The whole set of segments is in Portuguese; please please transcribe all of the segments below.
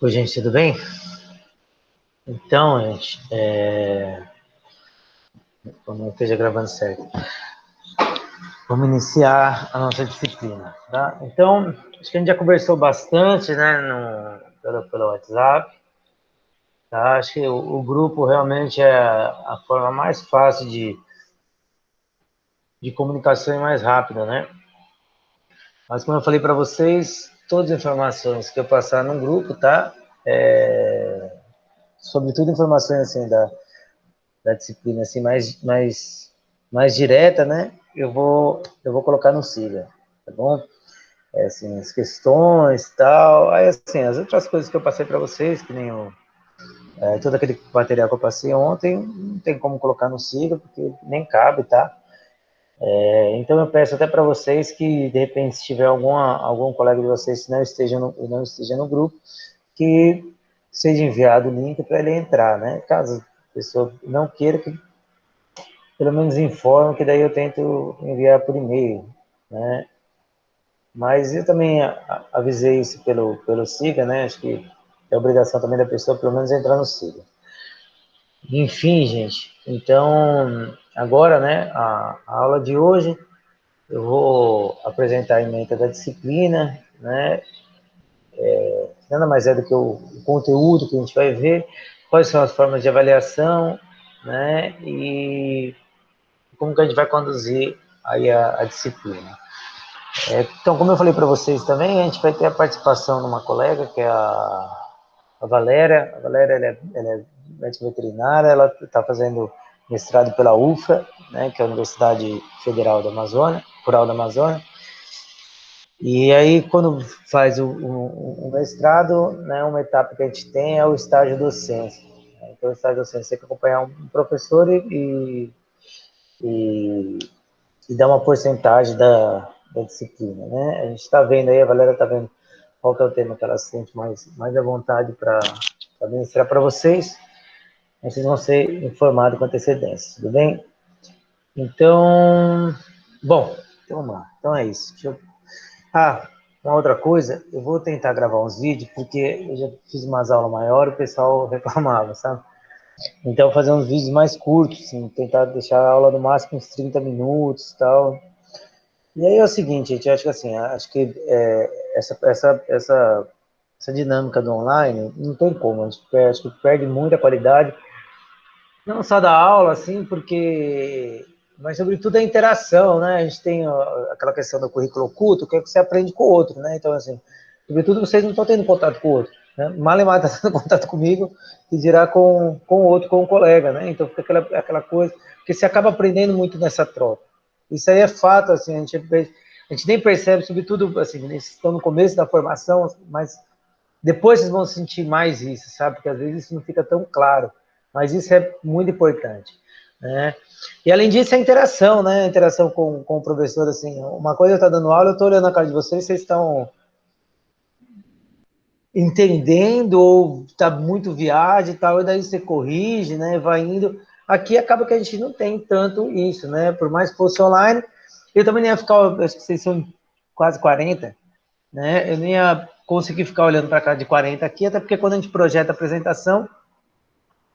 Oi, gente, tudo bem? Então, gente, como eu esteja gravando certo, vamos iniciar a nossa disciplina, tá? Então, acho que a gente já conversou bastante, né, pelo WhatsApp, tá? Acho que o grupo realmente é a forma mais fácil de comunicação e mais rápida, né? Mas como eu falei para vocês, todas as informações que eu passar no grupo, tá? Sobretudo informações assim da disciplina assim mais direta, né? Eu vou colocar no Siga, tá bom? Assim, as questões e tal. Aí assim, as outras coisas que eu passei para vocês, que nem todo aquele material que eu passei ontem, não tem como colocar no Siga porque nem cabe, tá? Então eu peço até para vocês que de repente se tiver algum colega de vocês que não esteja no grupo, que seja enviado o link para ele entrar, né? Caso a pessoa não queira, que pelo menos informe, que daí eu tento enviar por e-mail, né? Mas eu também avisei isso pelo Siga, né? Acho que é obrigação também da pessoa, pelo menos, entrar no Siga. Enfim, gente, então, agora, né, a aula de hoje, eu vou apresentar a ementa da disciplina, né? Nada mais é do que o conteúdo que a gente vai ver, quais são as formas de avaliação, né? E como que a gente vai conduzir aí a disciplina. Então, como eu falei para vocês também, a gente vai ter a participação de uma colega, que é a Valéria. A Valéria ela é médica veterinária, ela está fazendo mestrado pela UFRA, né, que é a Universidade Federal da Amazônia, Rural da Amazônia. E aí, quando faz o mestrado, né, uma etapa que a gente tem é o estágio docência. Então, o estágio docência você tem que acompanhar um professor e dar uma porcentagem da disciplina, né? A gente está vendo aí, a Valéria está vendo qual que é o tema que ela sente mais à vontade para ministrar para vocês. Aí vocês vão ser informados com antecedência, tudo bem? Então, bom, então vamos lá. Então é isso. Uma outra coisa, eu vou tentar gravar uns vídeos, porque eu já fiz umas aulas maiores, o pessoal reclamava, sabe? Então, fazer uns vídeos mais curtos, assim, tentar deixar a aula no máximo uns 30 minutos e tal. E aí é o seguinte, gente, eu acho que assim, acho que essa dinâmica do online não tem como, a gente acho que perde muita qualidade, não só da aula, assim, mas sobretudo a interação, né? A gente tem aquela questão do currículo oculto, que é que você aprende com o outro, né? Então, assim, sobretudo vocês não estão tendo contato com o outro, né? Malemar está tendo contato comigo, e dirá com o outro, com o colega, né? Então fica aquela coisa, porque você acaba aprendendo muito nessa troca. Isso aí é fato, assim, a gente nem percebe, sobretudo, assim, eles estão no começo da formação, mas depois vocês vão sentir mais isso, sabe? Porque às vezes isso não fica tão claro, mas isso é muito importante, né? E além disso, a interação, né? A interação com o professor, assim, uma coisa está dando aula, eu estou olhando a cara de vocês, vocês estão entendendo ou está muito viagem e tal, e daí você corrige, né? Vai indo. Aqui acaba que a gente não tem tanto isso, né? Por mais que fosse online, eu também nem ia ficar, acho que vocês são quase 40, né? Eu nem ia conseguir ficar olhando para cá de 40 aqui, até porque quando a gente projeta a apresentação,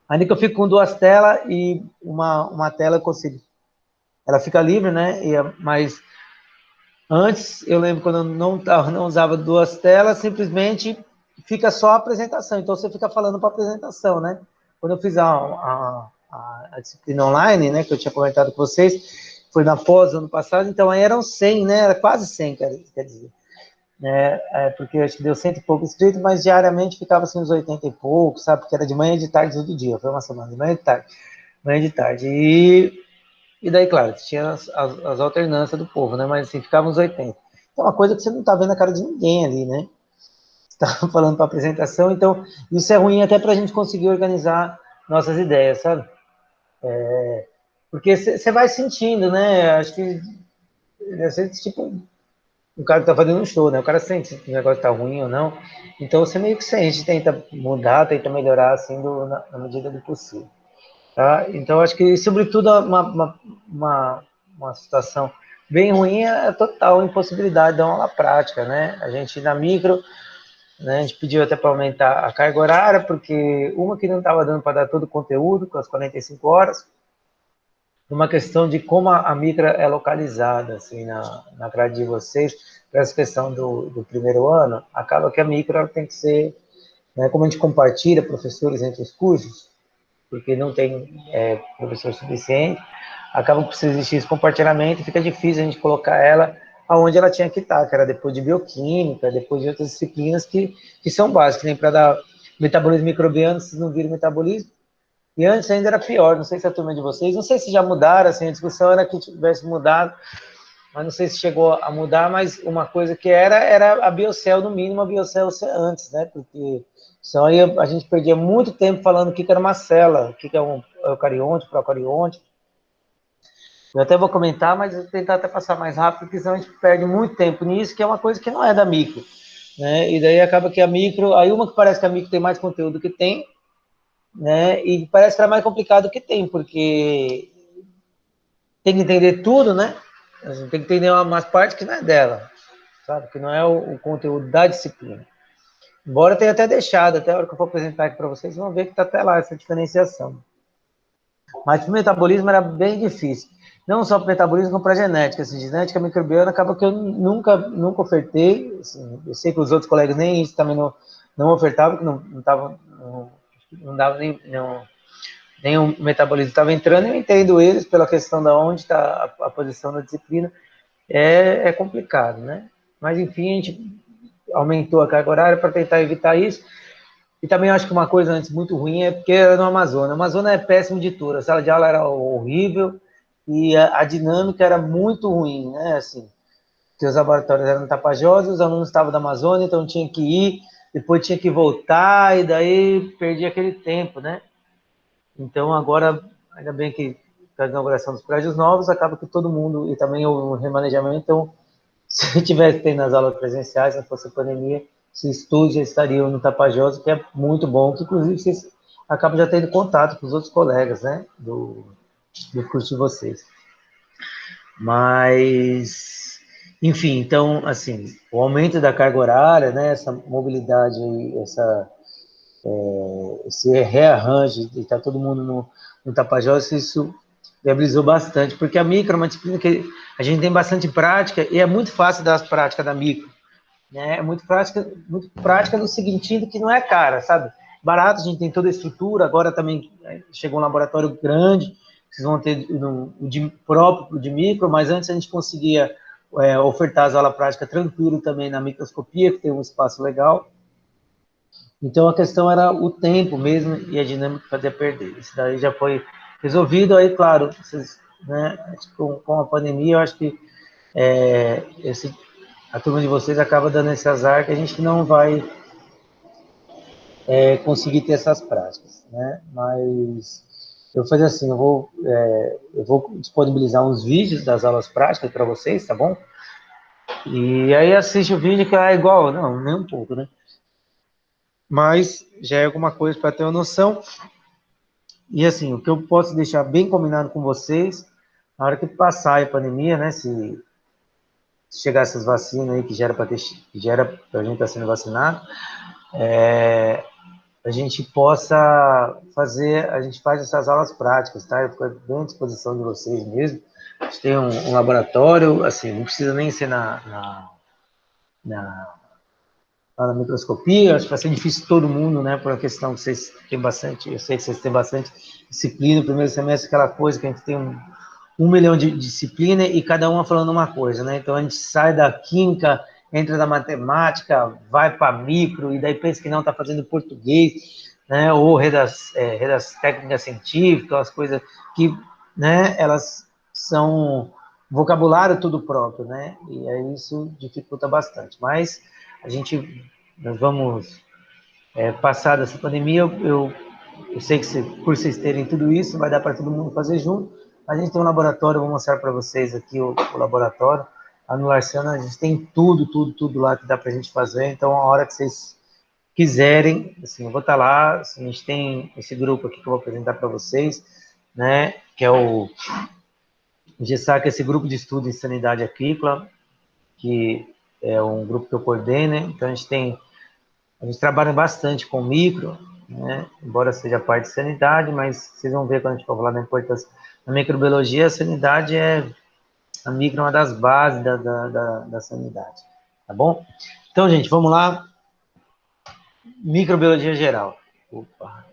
ainda que eu fico com duas telas e uma tela eu consigo. Ela fica livre, né? Mas antes, eu lembro quando eu não usava duas telas, simplesmente fica só a apresentação. Então você fica falando para a apresentação, né? Quando eu fiz a disciplina online, né, que eu tinha comentado com vocês, foi na pós ano passado, então aí eram 100, né? Era quase 100, quer dizer. Porque eu acho que deu 100 e pouco inscritos, mas diariamente ficava assim uns 80 e pouco, sabe? Porque era de manhã e de tarde todo dia, foi uma semana, de manhã e de tarde. Manhã e de tarde. E daí, claro, tinha as alternâncias do povo, né? Mas assim, ficava uns 80. Então, uma coisa que você não tá vendo a cara de ninguém ali, né? Você tá falando para apresentação, então isso é ruim até para a gente conseguir organizar nossas ideias, sabe? Porque você vai sentindo, né? Acho que deve ser tipo um cara que tá fazendo um show, né? O cara sente se o negócio tá ruim ou não. Então você meio que sente, tenta mudar, tenta melhorar assim na medida do possível. Tá? Então acho que, sobretudo, uma uma situação bem ruim é a total impossibilidade de dar uma aula prática, né? A gente, na micro, né, a gente pediu até para aumentar a carga horária, porque uma que não estava dando para dar todo o conteúdo, com as 45 horas, uma questão de como a micro é localizada, assim, na grade de vocês, para essa questão do primeiro ano, acaba que a micro ela tem que ser, né, como a gente compartilha professores entre os cursos, porque não tem professor suficiente, acaba que precisa existir esse compartilhamento e fica difícil a gente colocar ela aonde ela tinha que estar, que era depois de bioquímica, depois de outras disciplinas que são básicas, nem para dar metabolismo microbiano, vocês não viram metabolismo, e antes ainda era pior, não sei se a turma de vocês, não sei se já mudaram, assim, a discussão era que tivesse mudado, mas não sei se chegou a mudar, mas uma coisa que era a biocel, no mínimo a biocel antes, né, porque senão aí a gente perdia muito tempo falando o que era uma célula, o que é um eucarionte, procarionte. Eu até vou comentar, mas eu vou tentar até passar mais rápido, porque senão a gente perde muito tempo nisso, que é uma coisa que não é da micro, né, e daí acaba que a micro, aí uma que parece que a micro tem mais conteúdo que tem, né, e parece que é mais complicado que tem, porque tem que entender tudo, né, a gente tem que entender umas partes que não é dela, sabe, que não é o conteúdo da disciplina. Embora tenha até deixado, até a hora que eu for apresentar aqui para vocês, vão ver que está até lá essa diferenciação. Mas para o metabolismo era bem difícil. Não só para o metabolismo, como para a genética. Assim, genética microbiana acaba que eu nunca ofertei. Assim, eu sei que os outros colegas nem isso também não ofertavam, que não dava nem o metabolismo estava entrando. Eu entendo eles pela questão da onde está a posição da disciplina. É complicado, né? Mas enfim, a gente aumentou a carga horária para tentar evitar isso. E também acho que uma coisa antes muito ruim é porque era no Amazonas. O Amazonas é péssimo de tudo. A sala de aula era horrível e a dinâmica era muito ruim, né? Assim, que os laboratórios eram no Tapajós, os alunos estavam da Amazônia, então tinha que ir, depois tinha que voltar e daí perdia aquele tempo, né? Então agora, ainda bem que com a inauguração dos prédios novos, acaba que todo mundo, e também o remanejamento, então se tivesse tendo as aulas presenciais, se não fosse a pandemia, os estudos já estariam no Tapajós, que é muito bom, que inclusive vocês acabam já tendo contato com os outros colegas, né, do curso de vocês. Mas, enfim, então, assim, o aumento da carga horária, né, essa mobilidade, esse rearranjo de estar todo mundo no Tapajós, isso viabilizou bastante, porque a micro é uma disciplina que a gente tem bastante prática e é muito fácil dar as práticas da micro, né? É muito prática no seguinte, que não é cara, sabe? Barato, a gente tem toda a estrutura, agora também chegou um laboratório grande, vocês vão ter o de próprio de micro, mas antes a gente conseguia ofertar as aulas práticas tranquilo também na microscopia, que tem um espaço legal. Então a questão era o tempo mesmo e a dinâmica que fazia perder. Isso daí já foi resolvido, aí claro, vocês, né, com a pandemia, eu acho que a turma de vocês acaba dando esse azar que a gente não vai conseguir ter essas práticas, né? Mas eu vou fazer assim, eu vou disponibilizar uns vídeos das aulas práticas para vocês, tá bom? E aí assiste o vídeo que é igual, não, nem um pouco, né? Mas já é alguma coisa para ter uma noção. E assim, o que eu posso deixar bem combinado com vocês, na hora que passar a pandemia, né? Se chegar essas vacinas aí que já era para a gente estar sendo vacinado, a gente possa fazer, a gente faz essas aulas práticas, tá? Eu fico bem à disposição de vocês mesmo. A gente tem um laboratório, assim, não precisa nem ser na, na microscopia, acho que vai ser difícil todo mundo, né, por uma questão que vocês têm bastante, eu sei que vocês têm bastante disciplina, no primeiro semestre aquela coisa que a gente tem um milhão de disciplina e cada uma falando uma coisa, né, então a gente sai da química, entra na matemática, vai para micro, e daí pensa que não está fazendo português, né, ou redas técnicas científicas, as coisas que, né, elas são vocabulário tudo próprio, né, e aí isso dificulta bastante, mas nós vamos passar dessa pandemia, eu sei que por vocês terem tudo isso, vai dar para todo mundo fazer junto. A gente tem um laboratório, eu vou mostrar para vocês aqui o laboratório. A no Larciana a gente tem tudo lá que dá para a gente fazer. Então, a hora que vocês quiserem, assim, eu vou estar lá. Assim, a gente tem esse grupo aqui que eu vou apresentar para vocês, né? Que é GESAC é esse grupo de estudo em sanidade aquícola, que é um grupo que eu coordeno, né? Então a gente trabalha bastante com micro, né? Embora seja parte de sanidade, mas vocês vão ver quando a gente for falar da importância da microbiologia, a sanidade a micro é uma das bases da sanidade, tá bom? Então, gente, vamos lá. Microbiologia geral. Opa.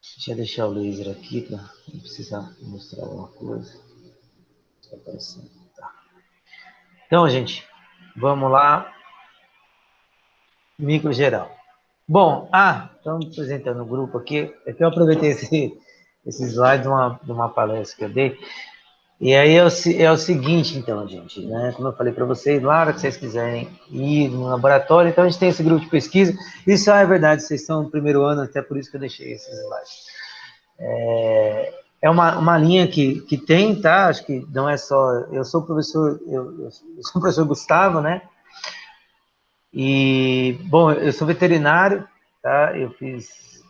Deixa eu deixar o laser aqui para não precisar mostrar alguma coisa. Tá. Então, gente, vamos lá. Micro geral. Bom, estamos apresentando o grupo aqui. É que eu aproveitei esse slide de uma palestra que eu dei. E aí é o seguinte, então, gente, né? Como eu falei para vocês, lá, hora que vocês quiserem ir no laboratório, então a gente tem esse grupo de pesquisa. Isso é verdade, vocês estão no primeiro ano, até por isso que eu deixei esses slides. É uma linha que tem, tá? Acho que não é só. Eu sou o professor, eu sou o professor Gustavo, né? E, bom, eu sou veterinário, tá? Eu fiz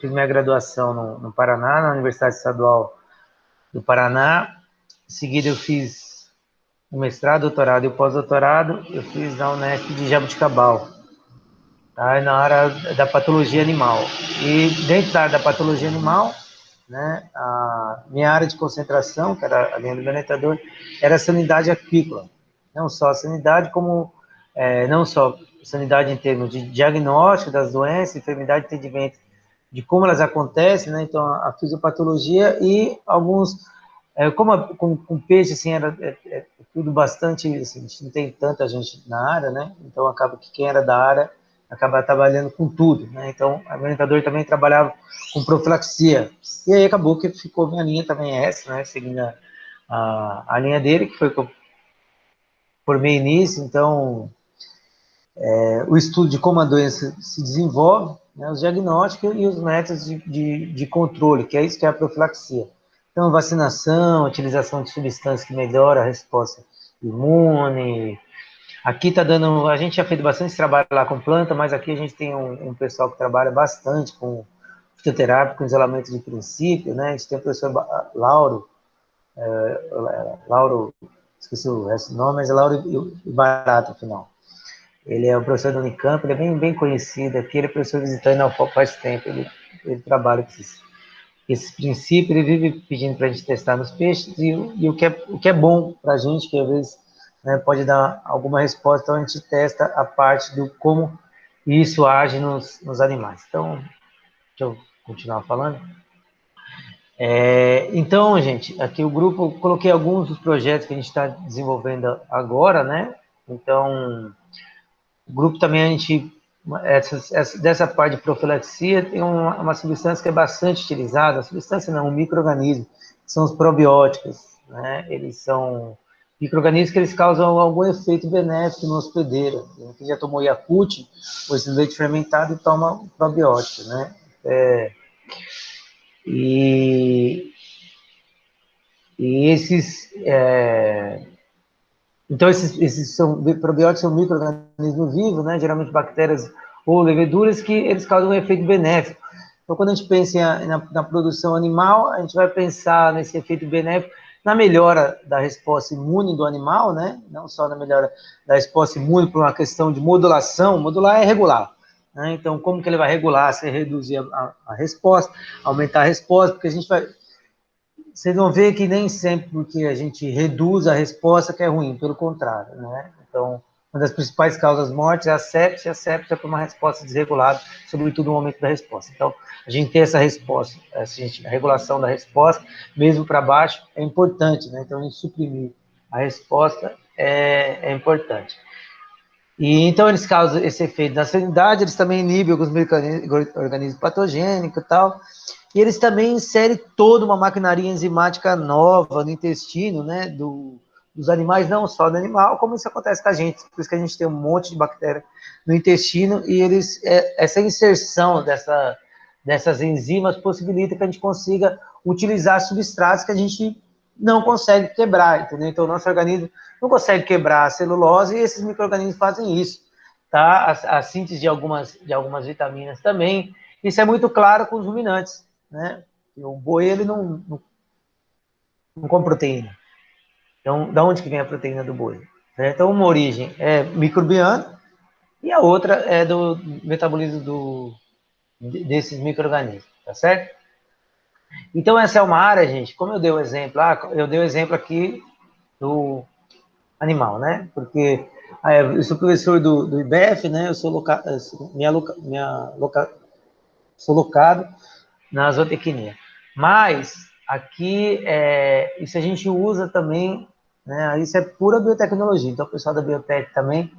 minha graduação no Paraná, na Universidade Estadual do Paraná. Em seguida, eu fiz o mestrado, doutorado e o pós-doutorado. Eu fiz na Unesp de Jaboticabal, tá? Na área da patologia animal. E dentro da área da patologia animal, né, a minha área de concentração, que era a linha do orientador, era a sanidade aquícola. Não só a sanidade, como não só sanidade em termos de diagnóstico das doenças, enfermidade, entendimento de como elas acontecem, né? Então a fisiopatologia e alguns, com peixe assim é tudo bastante, assim, a gente não tem tanta gente na área, né? Então acaba que quem era da área acaba trabalhando com tudo, né? Então o orientador também trabalhava com profilaxia. E aí acabou que ficou minha linha também essa, né? Seguindo a linha dele, que foi que eu formei nisso, então o estudo de como a doença se desenvolve, né, os diagnósticos e os métodos de controle, que é isso que é a profilaxia. Então, vacinação, utilização de substâncias que melhoram a resposta imune. Aqui está dando, a gente já fez bastante trabalho lá com planta, mas aqui a gente tem um pessoal que trabalha bastante com fitoterápico, com isolamento de princípio, né? A gente tem o professor Lauro, esqueci o resto do nome, mas é Lauro e Barata, afinal. Ele é o professor do Unicamp, ele é bem conhecido aqui, ele é professor visitante na UFOP faz tempo, ele trabalha com esses princípios, ele vive pedindo para a gente testar nos peixes, e o que é bom para a gente, que às vezes, né, pode dar alguma resposta, então a gente testa a parte do como isso age nos animais. Então, deixa eu continuar falando. Então, gente, aqui o grupo, eu coloquei alguns dos projetos que a gente está desenvolvendo agora, né? Então, o grupo também, dessa parte de profilaxia, tem uma substância que é bastante utilizada, a substância não, um micro-organismo, que são os probióticos, né? Eles são micro-organismos que eles causam algum efeito benéfico no hospedeiro. Quem já tomou Yakult, ou esse leite fermentado, e toma probiótico, né? E, e então, probióticos são micro-organismos vivos, né? Geralmente bactérias ou leveduras, que eles causam um efeito benéfico. Então, quando a gente pensa na produção animal, a gente vai pensar nesse efeito benéfico na melhora da resposta imune do animal, né? Não só na melhora da resposta imune por uma questão de modulação. Modular é regular, né? Então, como que ele vai regular? Se reduzir a resposta, aumentar a resposta, porque a gente vai... Vocês vão ver que nem sempre porque a gente reduz a resposta que é ruim, pelo contrário, né? Então, uma das principais causas mortes é a sepsia é por uma resposta desregulada, sobretudo no momento da resposta. Então, a gente ter essa resposta, a regulação da resposta, mesmo para baixo, é importante, né? Então, a gente suprimir a resposta é importante. E então eles causam esse efeito na salinidade, eles também inibem alguns organismos patogênicos e tal, e eles também inserem toda uma maquinaria enzimática nova no intestino, né, dos animais, não só do animal, como isso acontece com a gente, por isso que a gente tem um monte de bactéria no intestino, e essa inserção dessas enzimas possibilita que a gente consiga utilizar substratos que a gente não consegue quebrar, entendeu? Então, o nosso organismo não consegue quebrar a celulose e esses micro-organismos fazem isso, tá? A síntese de algumas vitaminas também. Isso é muito claro com os ruminantes, né? porque o boi, ele não come proteína. Então, da onde que vem a proteína do boi? Então, uma origem é microbiana e a outra é do metabolismo desses micro-organismos, tá certo? Então, essa é uma área, gente, como eu dei o exemplo, eu dei o exemplo aqui do animal, né? Porque eu sou professor do IBF, né? Eu sou, sou locado na zootecnia. Mas aqui, isso a gente usa também, né? Isso é pura biotecnologia. Então, o pessoal da biotec também.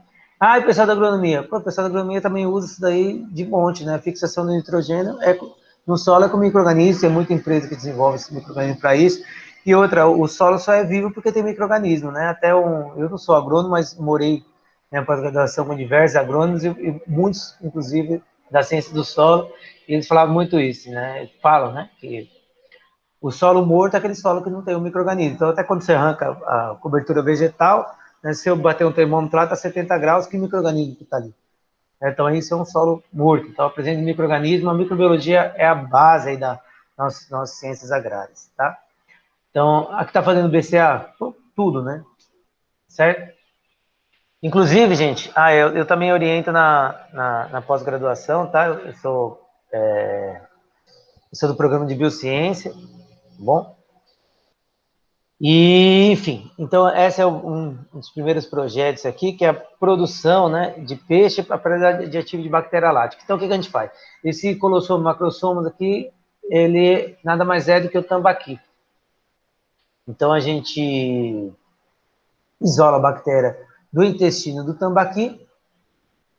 E o pessoal da agronomia. Pô, o pessoal da agronomia também usa isso daí de monte, né? A fixação do nitrogênio no solo é com micro-organismos, tem muita empresa que desenvolve esse micro-organismo para isso. E outra, o solo só é vivo porque tem micro-organismo, né? Eu não sou agrônomo, mas morei na pós-graduação com diversos agrônomos e muitos, inclusive, da ciência do solo, e eles falavam muito isso, né? Falam, né? Que o solo morto é aquele solo que não tem um micro-organismo. Então, até quando você arranca a cobertura vegetal, né, se eu bater um termômetro lá, está 70 graus, que micro-organismo que está ali? Então, isso é um solo morto. Então, a presença de micro-organismo, a microbiologia é a base aí das nossas ciências agrárias, tá? Então, aqui está fazendo BCA? Tudo, né? Certo? Inclusive, gente, eu também oriento na pós-graduação, tá? Eu sou do programa de biociência, tá bom? E, enfim, então esse é um dos primeiros projetos aqui, que é a produção, né, de peixe para paridade de ativo de bactéria lática. Então, o que a gente faz? Esse colossoma macrosomos aqui, ele nada mais é do que o tambaqui. Então, a gente isola a bactéria do intestino do tambaqui,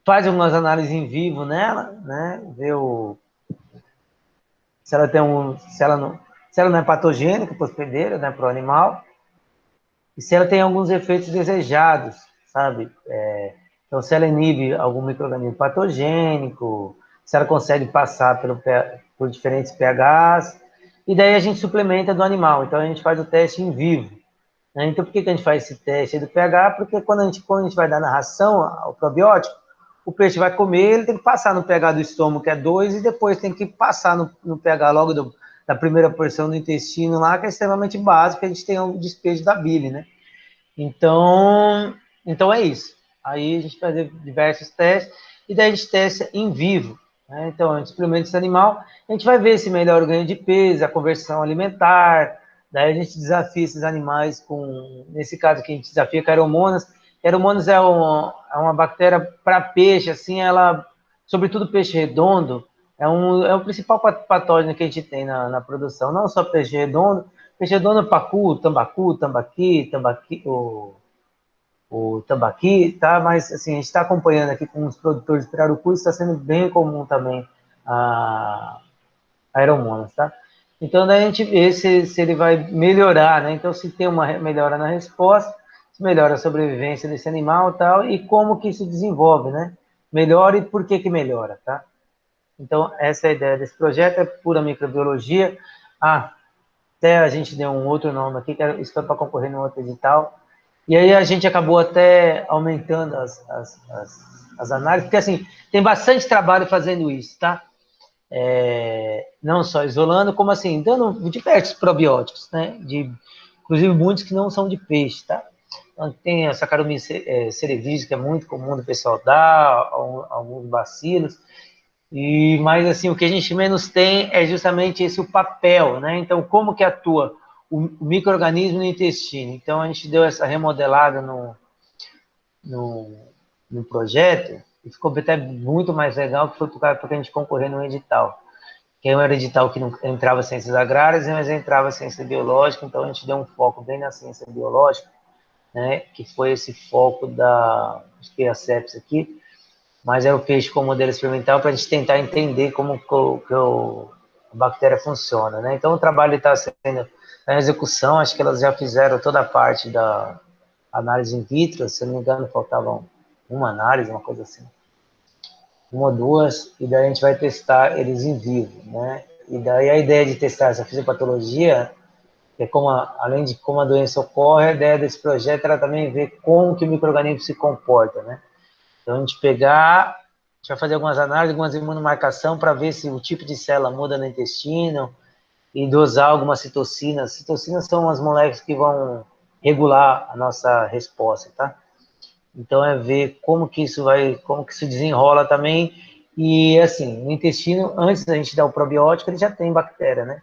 faz algumas análises em vivo nela, né, vê se ela tem se ela não é patogênica para o hospedeiro, né, para o animal, e se ela tem alguns efeitos desejados, sabe? Então, se ela inibe algum micro-organismo patogênico, se ela consegue passar por diferentes pHs, e daí a gente suplementa do animal. Então, a gente faz o teste em vivo. Né? Então, por que a gente faz esse teste do pH? Porque quando a gente vai dar na ração ao probiótico, o peixe vai comer, ele tem que passar no pH do estômago, que é 2, e depois tem que passar no pH logo da primeira porção do intestino lá, que é extremamente básico, a gente tem o despejo da bile, né? Então é isso. Aí a gente faz diversos testes, e daí a gente testa em vivo, né? Então, a gente experimenta esse animal, a gente vai ver se melhora o ganho de peso, a conversão alimentar, daí a gente desafia esses animais nesse caso aqui, a gente desafia Caromonas. Caromonas é uma bactéria para peixe, assim, sobretudo peixe redondo, é o principal patógeno que a gente tem na produção, não só peixe redondo, pacu, tambaqui, o tambaqui, tá? Mas, assim, a gente está acompanhando aqui com os produtores de pirarucu, está sendo bem comum também a aeromonas, tá? Então, daí a gente vê se ele vai melhorar, né? Então, se tem uma melhora na resposta, se melhora a sobrevivência desse animal e tal, e como que isso desenvolve, né? Melhora e por que melhora, tá? Então, essa é a ideia desse projeto, é pura microbiologia. Até a gente deu um outro nome aqui, que isso foi para concorrer no outro edital. E aí a gente acabou até aumentando as análises, porque assim, tem bastante trabalho fazendo isso, tá? Não só isolando, como assim, dando diversos probióticos, né? Inclusive muitos que não são de peixe, tá? Então, tem a Saccharomyces cerevisiae, que é muito comum do pessoal dar, alguns bacilos, mas assim, o que a gente menos tem é justamente esse o papel, né? Então, como que atua o micro-organismo no intestino? Então, a gente deu essa remodelada no projeto e ficou até muito mais legal, que foi porque a gente concorreu no edital. Que era um edital que não entrava ciências agrárias, mas entrava ciência biológica, então a gente deu um foco bem na ciência biológica, né? Que foi esse foco acho que é a CEPS aqui, mas é o peixe como modelo experimental para a gente tentar entender como a bactéria funciona, né? Então o trabalho está sendo na execução, acho que elas já fizeram toda a parte da análise in vitro, se não me engano faltavam uma análise, uma coisa assim, uma ou duas, e daí a gente vai testar eles em vivo, né? E daí a ideia de testar essa fisiopatologia é além de como a doença ocorre, a ideia desse projeto era também ver como que o micro-organismo se comporta, né? Então, a gente vai fazer algumas análises, algumas imunomarcação para ver se o tipo de célula muda no intestino, e dosar algumas citocinas. Citocinas são as moléculas que vão regular a nossa resposta, tá? Então é ver como que isso desenrola também. E assim, no intestino, antes da gente dar o probiótico, ele já tem bactéria, né?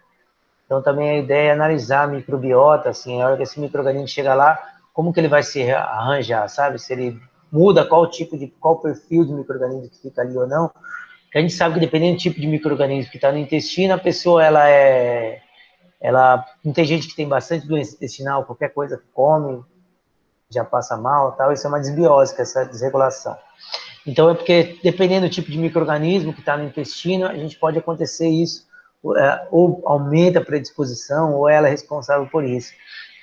Então também a ideia é analisar a microbiota, assim, a hora que esse micro-organismo chega lá, como que ele vai se arranjar, sabe? Se ele muda, qual perfil de micro-organismo que fica ali ou não. Porque a gente sabe que dependendo do tipo de micro-organismo que está no intestino, a pessoa, não tem gente que tem bastante doença intestinal, qualquer coisa que come, já passa mal, tal, isso é uma desbiose, essa desregulação. Então é porque, dependendo do tipo de micro-organismo que está no intestino, a gente pode acontecer isso, ou aumenta a predisposição, ou ela é responsável por isso.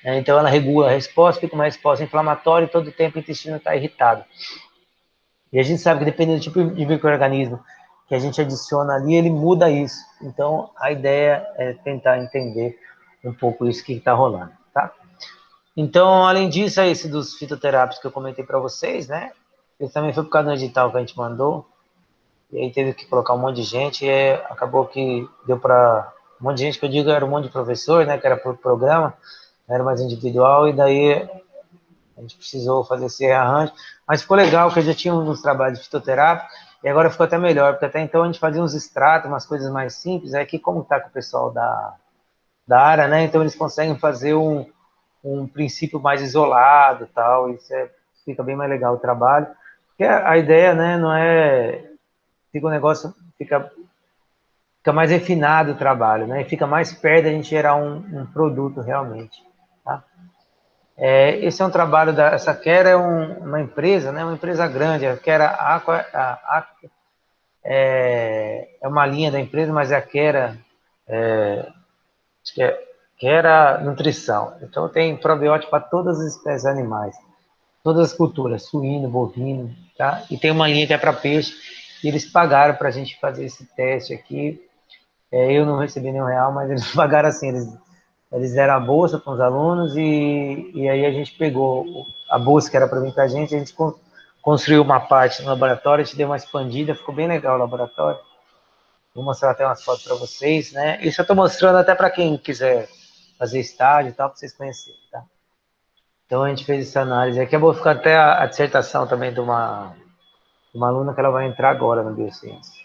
Então ela regula a resposta, fica uma resposta inflamatória e todo o tempo o intestino está irritado. E a gente sabe que dependendo do tipo de micro-organismo que a gente adiciona ali, ele muda isso. Então a ideia é tentar entender um pouco isso que está rolando, tá? Então, além disso, é esse dos fitoterápicos que eu comentei para vocês, né? Ele também foi por causa do edital que a gente mandou, e aí teve que colocar um monte de gente, e acabou que deu para um monte de gente, que eu digo era um monte de professor, né? Que era por programa, não era mais individual, e daí a gente precisou fazer esse rearranjo. Mas ficou legal, que eu já tinha uns trabalhos de fitoterápico, e agora ficou até melhor, porque até então a gente fazia uns extratos, umas coisas mais simples, aí que como está com o pessoal da área, né? Então eles conseguem fazer um princípio mais isolado, tal, fica bem mais legal o trabalho. Porque a ideia, né, não é, fica um negócio, fica mais refinado o trabalho, né, e fica mais perto da gente gerar um produto realmente, tá? Esse é um trabalho essa Quera é uma empresa, né, uma empresa grande, a Quera Aqua, é uma linha da empresa, mas a Quera acho que era nutrição. Então tem probiótico para todas as espécies animais, todas as culturas, suíno, bovino, tá? E tem uma linha que é para peixe, e eles pagaram para a gente fazer esse teste aqui. Eu não recebi nenhum real, mas eles pagaram assim, eles deram a bolsa para os alunos, e aí a gente pegou a bolsa que era para vir para a gente construiu uma parte no laboratório, a gente deu uma expandida, ficou bem legal o laboratório. Vou mostrar até umas fotos para vocês, né? Isso eu estou mostrando até para quem quiser fazer estágio e tal, para vocês conhecerem, tá? Então a gente fez essa análise. Aqui eu vou ficar até a dissertação também de uma aluna que ela vai entrar agora no Biociência.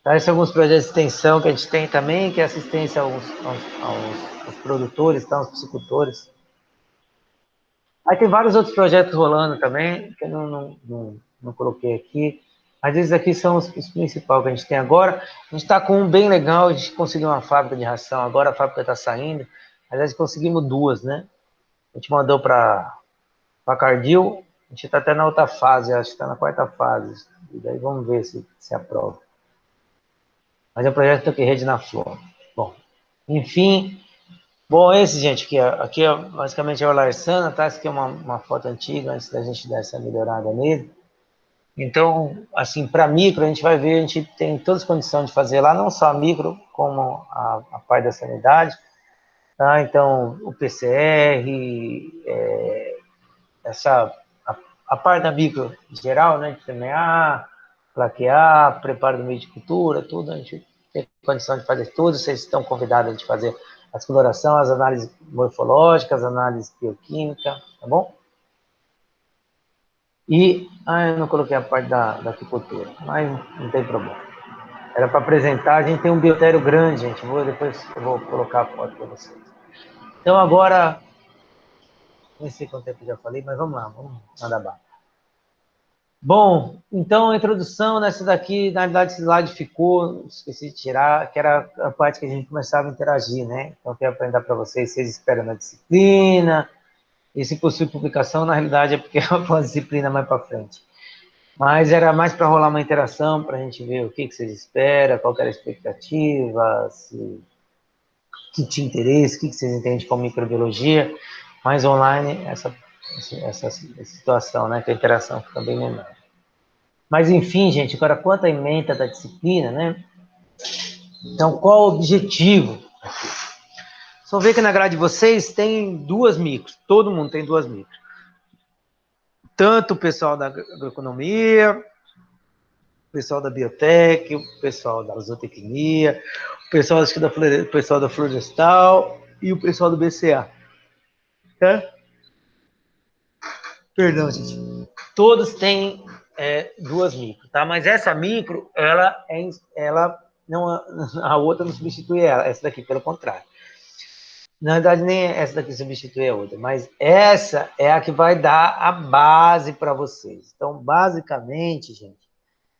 Tá, esses são alguns projetos de extensão que a gente tem também, que é assistência aos produtores, tá, aos piscicultores. Aí tem vários outros projetos rolando também, que eu não coloquei aqui. Mas esses aqui são os principais que a gente tem agora. A gente está com um bem legal, a gente conseguiu uma fábrica de ração, agora a fábrica está saindo. Aliás, conseguimos duas, né? A gente mandou para Cardil, a gente está até na outra fase, acho que está na quarta fase. E daí vamos ver se aprova. Mas é um projeto que rede na flor. Bom, enfim. Bom, esse, gente, aqui é basicamente é o Larsana, tá? Essa aqui é uma foto antiga, antes da gente dar essa melhorada nele. Então, assim, para micro, a gente vai ver, a gente tem todas as condições de fazer lá, não só a micro, como a parte da sanidade, tá? Então, o PCR, essa, a parte da micro geral, né, de semear, plaquear, preparo do meio de cultura, tudo, a gente tem condição de fazer tudo, vocês estão convidados a gente fazer a exploração, as análises morfológicas, as análises bioquímicas, tá bom? Eu não coloquei a parte da aquicultura, mas não tem problema. Era para apresentar, a gente tem um biotério grande, gente, depois eu vou colocar a foto para vocês. Então agora, nem sei quanto tempo eu já falei, mas vamos lá, vamos mandar bala. Bom, então a introdução nessa daqui, na verdade esse slide ficou, esqueci de tirar, que era a parte que a gente começava a interagir, né? Então eu quero apresentar para vocês esperam na disciplina, e se possível publicação, na realidade é porque é uma disciplina mais para frente. Mas era mais para rolar uma interação, para a gente ver o que vocês esperam, qual era a expectativa, que tinha interesse, o que vocês entendem com microbiologia, mas online essa situação, né? Que a interação fica bem menor. Mas, enfim, gente, agora quanto à ementa da disciplina, né? Então, qual o objetivo? Só ver que na grade de vocês tem duas micros, todo mundo tem duas micros. Tanto o pessoal da agroeconomia, o pessoal da biotec, o pessoal da zootecnia, o pessoal, acho que o pessoal da florestal e o pessoal do BCA. Tá? Perdão, gente. Todos têm duas micro, tá? Mas essa micro, ela não, a outra não substitui ela, essa daqui, pelo contrário. Na verdade, nem essa daqui substitui a outra, mas essa é a que vai dar a base para vocês. Então, basicamente, gente,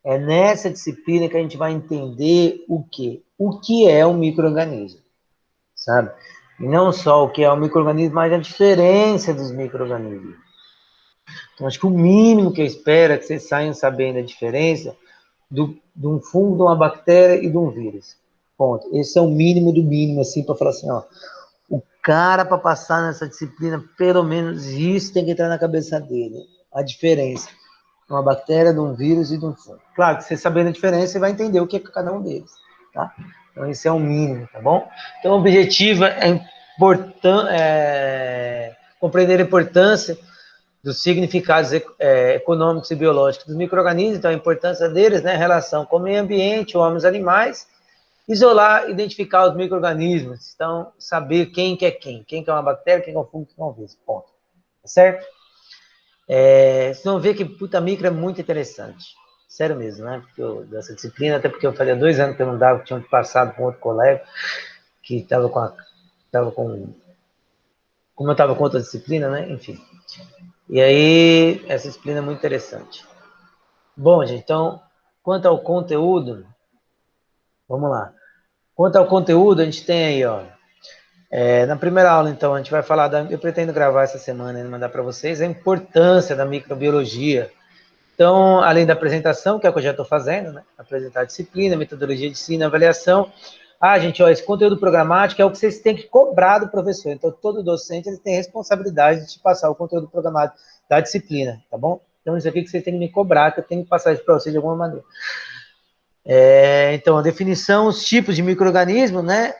é nessa disciplina que a gente vai entender o quê? O que é um micro-organismo, sabe? E não só o que é um micro-organismo, mas a diferença dos micro-organismos. Então, acho que o mínimo que eu espero é que vocês saiam sabendo a diferença de um fungo, de uma bactéria e de um vírus. Ponto. Esse é o mínimo do mínimo, assim, para falar assim, ó, o cara, para passar nessa disciplina, pelo menos isso tem que entrar na cabeça dele. A diferença de uma bactéria, de um vírus e de um fungo. Claro que você sabendo a diferença, você vai entender o que é cada um deles, tá? Então, esse é o mínimo, tá bom? Então, o objetivo compreender a importância dos significados econômicos e biológicos dos micro-organismos, então a importância deles, né, relação com o meio ambiente, homens, animais, isolar, identificar os micro-organismos, então saber quem que é uma bactéria, quem que é um fungo, quem que é um vírus, ponto, tá certo? Vocês vão ver que puta micro é muito interessante, sério mesmo, né, porque dessa disciplina, até porque eu fazia 2 anos que eu não dava, tinha passado com outro colega, que estava como eu estava com outra disciplina, né, enfim. E aí, essa disciplina é muito interessante. Bom, gente, então, quanto ao conteúdo, vamos lá. Quanto ao conteúdo, a gente tem aí, ó, na primeira aula, então, a gente vai falar, eu pretendo gravar essa semana e mandar para vocês a importância da microbiologia. Então, além da apresentação, que é o que eu já estou fazendo, né? Apresentar a disciplina, metodologia de ensino, avaliação. Gente, ó, esse conteúdo programático é o que vocês têm que cobrar do professor. Então, todo docente ele tem responsabilidade de te passar o conteúdo programático da disciplina, tá bom? Então, isso aqui que vocês têm que me cobrar, que eu tenho que passar isso para vocês de alguma maneira. Então, a definição, os tipos de micro-organismos, né?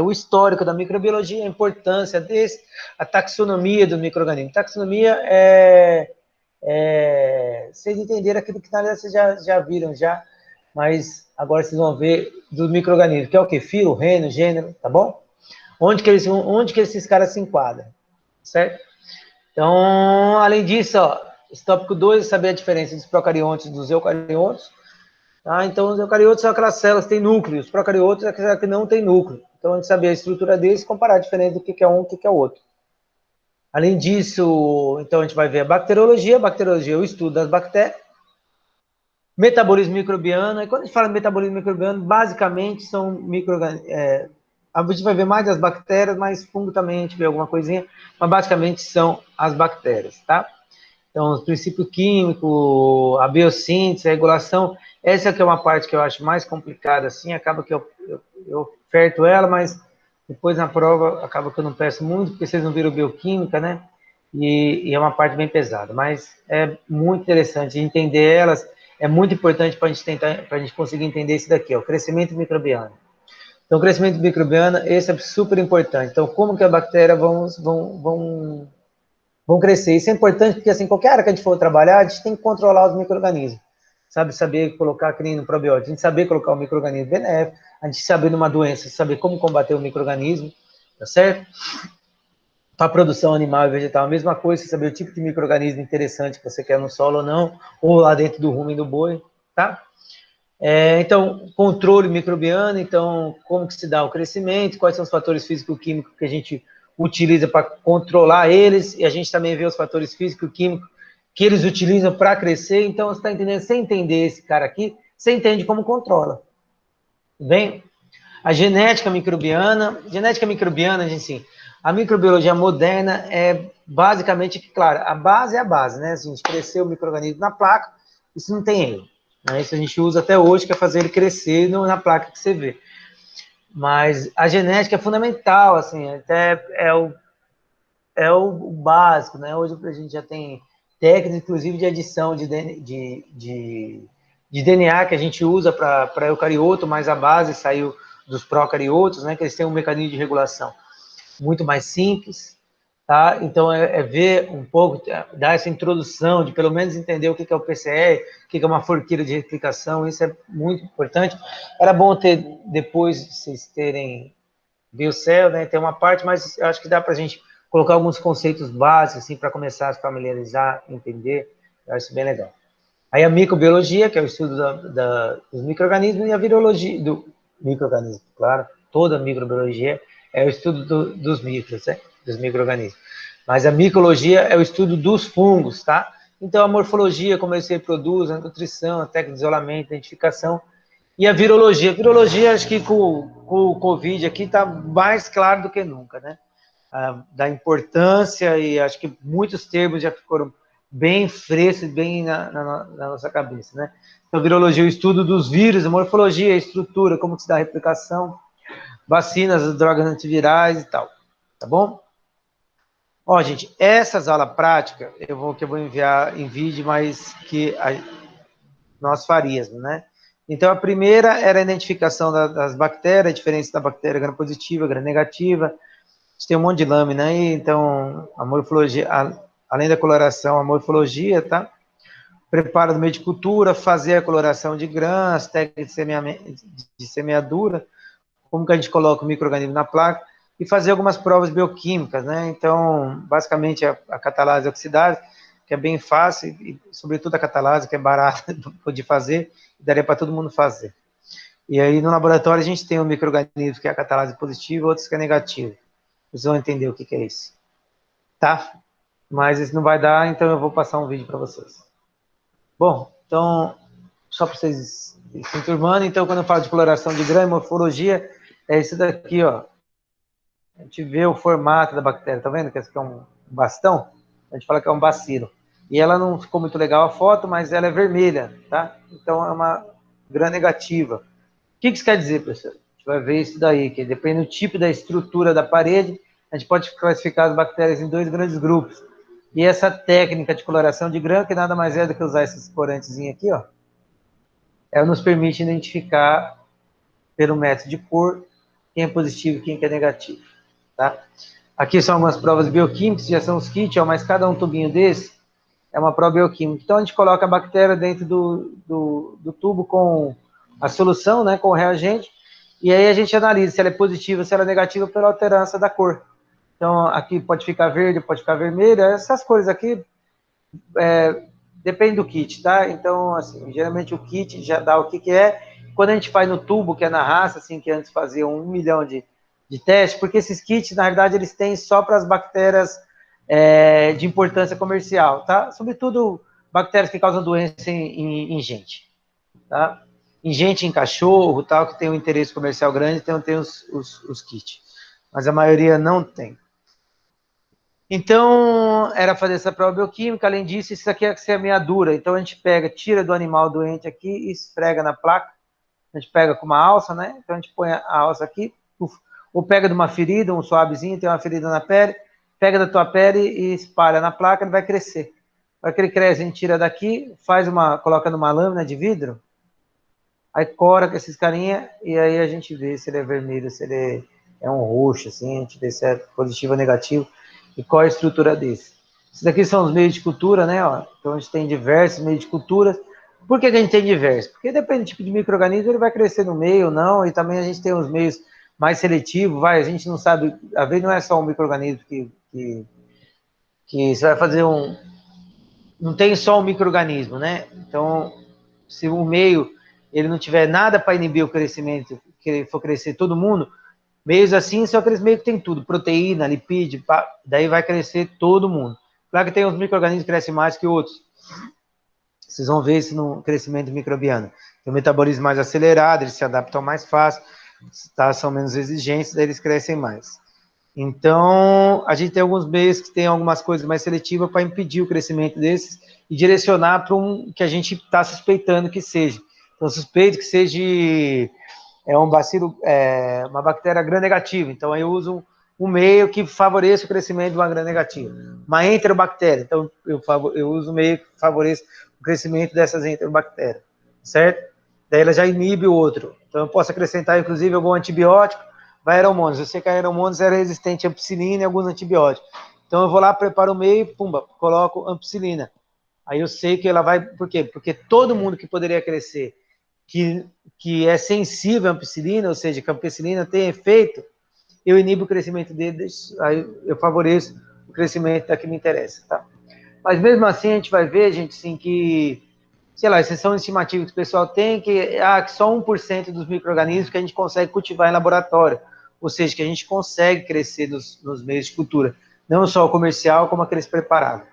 O histórico da microbiologia, a importância desse, a taxonomia do micro-organismo. Taxonomia vocês entenderam aquilo que na verdade vocês já viram, mas agora vocês vão ver do micro-organismo, que é o que? Filo, reino, gênero, tá bom? Onde que esses caras se enquadram, certo? Então, além disso, ó, esse tópico 2 é saber a diferença dos procariontes e dos eucariontes. Tá? Então, os eucariotes são aquelas células que têm núcleo, os procariotes é aquelas que não têm núcleo. Então, a gente saber a estrutura deles e comparar a diferença do que é um e o que é o outro. Além disso, então, a gente vai ver a bacteriologia. A bacteriologia é o estudo das bactérias. Metabolismo microbiano. E quando a gente fala de metabolismo microbiano, basicamente são micro-organismos. A gente vai ver mais das bactérias, mas fungo também a gente vê alguma coisinha, mas basicamente são as bactérias, tá? Então, os princípios químicos, a biossíntese, a regulação, essa que é uma parte que eu acho mais complicada, assim, acaba que eu oferto ela, mas depois na prova acaba que eu não peço muito, porque vocês não viram bioquímica, né? E é uma parte bem pesada, mas é muito interessante entender elas, é muito importante para a gente conseguir entender isso daqui, ó, o crescimento microbiano. Então, o crescimento microbiano, esse é super importante. Então, como que a bactéria vão crescer? Isso é importante porque, assim, qualquer área que a gente for trabalhar, a gente tem que controlar os micro-organismos. Saber colocar, que nem no probiótico, a gente saber colocar o micro-organismo benéfico, a gente saber numa doença, saber como combater o micro-organismo, tá certo? Para a produção animal e vegetal, a mesma coisa, você saber o tipo de micro-organismo interessante que você quer no solo ou não, ou lá dentro do rumen do boi, tá? Então, controle microbiano, então, como que se dá o crescimento, quais são os fatores físico-químicos que a gente utiliza para controlar eles, e a gente também vê os fatores físico-químicos que eles utilizam para crescer, então, você está entendendo? Sem entender esse cara aqui, você entende como controla. Tudo bem? A genética microbiana, gente, assim, a microbiologia moderna é basicamente, claro, a base é a base, né? Se a gente crescer o micro-organismo na placa, isso não tem erro. Né? Isso a gente usa até hoje, que é fazer ele crescer na placa que você vê. Mas a genética é fundamental, assim, até é o básico, né? Hoje a gente já tem técnicas, inclusive, de adição de DNA que a gente usa para eucarioto, mas a base saiu dos procariotos, né? Que eles têm um mecanismo de regulação muito mais simples. tá? Então, ver um pouco, dar essa introdução, de pelo menos entender o que é o PCR, o que é uma forquilha de replicação, isso é muito importante. Era bom ter, depois de vocês terem Biocell, né, tem uma parte, mas eu acho que dá para a gente colocar alguns conceitos básicos, assim, para começar a se familiarizar, entender, eu acho bem legal. Aí a microbiologia, que é o estudo dos micro-organismos, e a virologia do micro-organismo, claro, toda a microbiologia é o estudo dos micros, né? Dos micro-organismos. Mas a micologia é o estudo dos fungos, tá? Então a morfologia, como eles se reproduzem, a nutrição, a técnica de isolamento, identificação, e a virologia. A virologia, acho que com o Covid aqui está mais claro do que nunca, né? Da importância, e acho que muitos termos já foram bem frescos, bem na nossa cabeça, né? Então, virologia, o estudo dos vírus, a morfologia, a estrutura, como se dá a replicação, vacinas, drogas antivirais e tal, tá bom? Ó, gente, essas aulas práticas, que eu vou enviar em vídeo, mas que nós faríamos, né? Então, a primeira era a identificação das bactérias, a diferença da bactéria gram-positiva, gram-negativa. A gente tem um monte de lâmina aí, então, a morfologia, além da coloração, a morfologia, tá? Preparo do meio de cultura, fazer a coloração de grãos, técnicas de semeadura, como que a gente coloca o micro-organismo na placa, e fazer algumas provas bioquímicas, né? Então, basicamente, a catalase oxidase, que é bem fácil, e sobretudo a catalase, que é barata de fazer, daria para todo mundo fazer. E aí, no laboratório, a gente tem um micro-organismo que é a catalase positiva, outros que é negativo. Vocês vão entender o que é isso, tá? Mas isso não vai dar, então eu vou passar um vídeo para vocês. Bom, então, só para vocês se enturmando, então, quando eu falo de coloração de grã e morfologia, é isso daqui, ó. A gente vê o formato da bactéria, tá vendo que esse aqui é um bastão? A gente fala que é um bacilo. E ela não ficou muito legal a foto, mas ela é vermelha, tá? Então é uma grã negativa. O que isso quer dizer, professor? A gente vai ver isso daí, que depende do tipo da estrutura da parede, a gente pode classificar as bactérias em dois grandes grupos. E essa técnica de coloração de grã, que nada mais é do que usar esses corantes aqui, ó, ela nos permite identificar pelo método de cor quem é positivo e quem é negativo, tá? Aqui são algumas provas bioquímicas, já são os kits, ó, mas cada um tubinho desse é uma prova bioquímica. Então a gente coloca a bactéria dentro do tubo com a solução, né, com o reagente, e aí a gente analisa se ela é positiva, se ela é negativa pela alternância da cor. Então aqui pode ficar verde, pode ficar vermelha, essas cores aqui depende do kit, tá? Então, assim, geralmente o kit já dá o que é. Quando a gente faz no tubo, que é na raça, assim, que antes faziam 1 milhão de testes, porque esses kits, na verdade, eles têm só para as bactérias de importância comercial, tá? Sobretudo bactérias que causam doença em gente, tá? Em gente, em cachorro, tal, que tem um interesse comercial grande, então tem os kits. Mas a maioria não tem. Então, era fazer essa prova bioquímica. Além disso, isso aqui é a semeadura. Então, a gente pega, tira do animal doente aqui e esfrega na placa. A gente pega com uma alça, né? Então, a gente põe a alça aqui, ou pega de uma ferida, um suavezinho, tem uma ferida na pele, pega da tua pele e espalha na placa, ele vai crescer. Para que ele cresce, a gente tira daqui, coloca numa lâmina de vidro, aí cora com esses carinha, e aí a gente vê se ele é vermelho, se ele é um roxo, assim, a gente vê se é positivo ou negativo, e qual é a estrutura desse. Esses daqui são os meios de cultura, né, ó, então a gente tem diversos meios de cultura. Por que a gente tem diversos? Porque depende do tipo de micro-organismo, ele vai crescer no meio ou não, e também a gente tem os meios mais seletivos, a gente não sabe, às vezes não é só um micro-organismo que você vai fazer não tem só um micro-organismo, né, então se o meio ele não tiver nada para inibir o crescimento, que ele for crescer todo mundo, meios assim são aqueles meios que tem tudo, proteína, lipídio, daí vai crescer todo mundo. Claro que tem uns micro-organismos que crescem mais que outros. Vocês vão ver isso no crescimento microbiano. Tem um metabolismo mais acelerado, eles se adaptam mais fácil, tá? São menos exigentes, daí eles crescem mais. Então, a gente tem alguns meios que tem algumas coisas mais seletivas para impedir o crescimento desses e direcionar para um que a gente está suspeitando que seja. Então, suspeito que seja um bacilo, uma bactéria gram-negativa. Então, aí eu uso um meio que favoreça o crescimento de uma gram-negativa. Uma enterobactéria. Então, eu uso um meio que favoreça o crescimento dessas enterobactérias, certo? Daí ela já inibe o outro. Então, eu posso acrescentar, inclusive, algum antibiótico. Vai aeromonas. Eu sei que a aeromonas era resistente à ampicilina e alguns antibióticos. Então eu vou lá, preparo o meio, pumba, coloco ampicilina. Aí eu sei que ela vai. Por quê? Porque todo mundo que poderia crescer, que, que é sensível à ampicilina, ou seja, que a ampicilina tem efeito, eu inibo o crescimento deles, aí eu favoreço o crescimento da que me interessa, tá? Mas mesmo assim a gente vai ver, gente, sim, que, sei lá, essas são estimativas que o pessoal tem, que só 1% dos micro-organismos que a gente consegue cultivar em laboratório, ou seja, que a gente consegue crescer nos meios de cultura, não só o comercial, como aqueles preparados.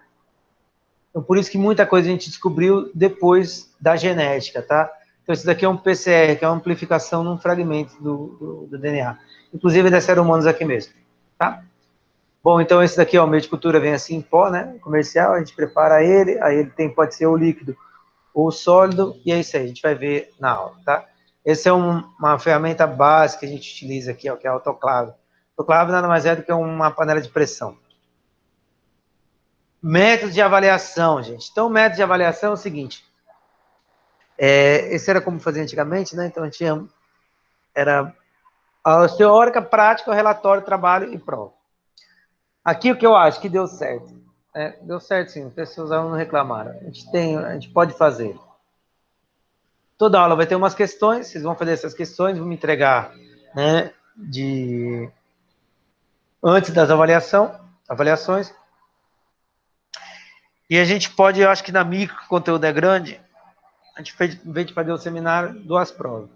Então, por isso que muita coisa a gente descobriu depois da genética, tá? Então, isso daqui é um PCR, que é uma amplificação num fragmento do DNA. Inclusive, é de seres humanos aqui mesmo, tá? Bom, então esse daqui, ó, o meio de cultura vem assim em pó, né? Comercial, a gente prepara ele, aí ele tem, pode ser o líquido ou o sólido, e é isso aí, a gente vai ver na aula, tá? Essa é uma ferramenta básica que a gente utiliza aqui, ó, que é a autoclave. Autoclave nada mais é do que uma panela de pressão. Método de avaliação, gente. Então, o método de avaliação é o seguinte: esse era como fazia antigamente, né? Então, tinha era a teórica, prática, relatório, trabalho e prova. Aqui o que eu acho que deu certo. Deu certo sim, as pessoas não reclamaram. A gente pode fazer. Toda aula vai ter umas questões, vocês vão fazer essas questões, vão me entregar, né, antes das avaliações. E a gente pode, eu acho que na micro, que o conteúdo é grande, a gente fez, em vez de fazer o seminário, duas provas.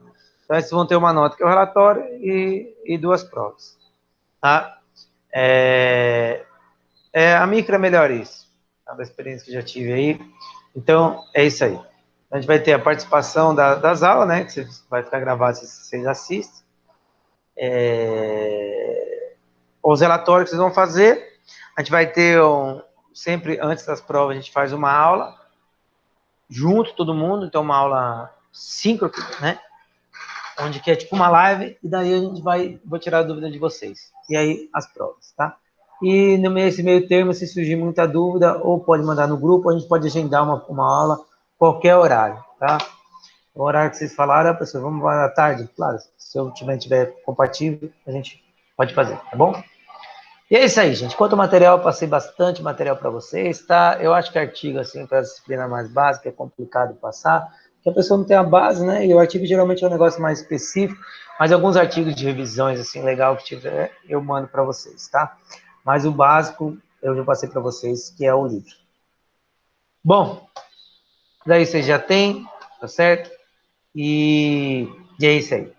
Então, vocês vão ter uma nota que é o relatório e duas provas. Tá? A micro é melhor isso, tá? Da experiência que eu já tive aí. Então, é isso aí. A gente vai ter a participação das aulas, né? Que vai ficar gravado se vocês assistem. Os relatórios que vocês vão fazer. A gente vai ter, sempre antes das provas, a gente faz uma aula, junto todo mundo, então uma aula síncrona, né? Onde que é tipo uma live, e daí a gente vou tirar a dúvida de vocês. E aí as provas, tá? E nesse meio termo, se surgir muita dúvida, ou pode mandar no grupo, ou a gente pode agendar uma aula qualquer horário, tá? O horário que vocês falaram, pessoal, vamos à tarde? Claro, se eu tiver compatível, a gente pode fazer, tá bom? E é isso aí, gente. Quanto ao material, eu passei bastante material para vocês, tá? Eu acho que artigo, assim, para a disciplina mais básica, é complicado passar, porque a pessoa não tem a base, né? E o artigo geralmente é um negócio mais específico, mas alguns artigos de revisões, assim, legal que tiver, eu mando para vocês, tá? Mas o básico, eu já passei para vocês, que é o livro. Bom, daí vocês já têm, tá certo? E é isso aí.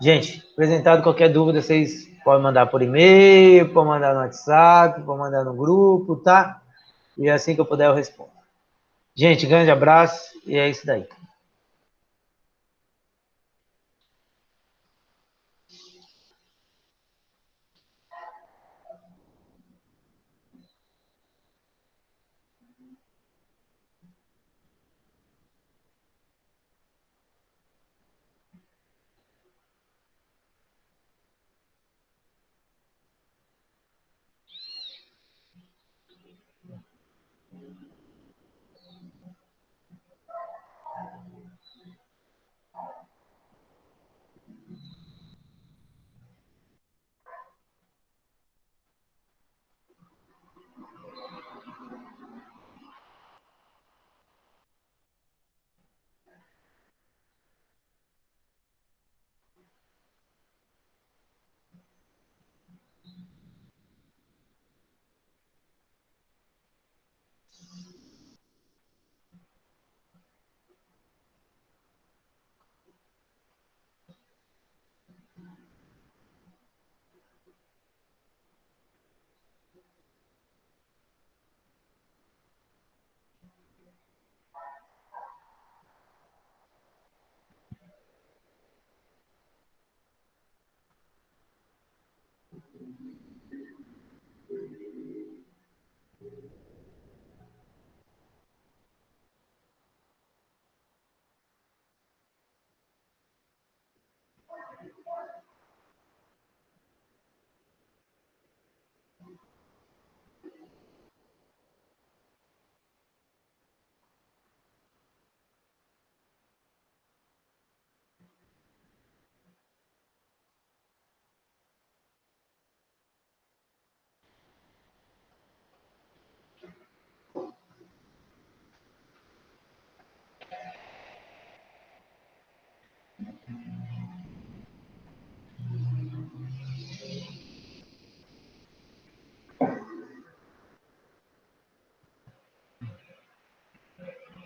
Gente, apresentado qualquer dúvida, vocês podem mandar por e-mail, podem mandar no WhatsApp, podem mandar no grupo, tá? E assim que eu puder eu respondo. Gente, grande abraço e é isso daí.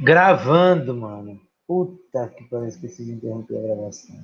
Gravando, mano. Puta que pariu, esqueci de interromper a gravação.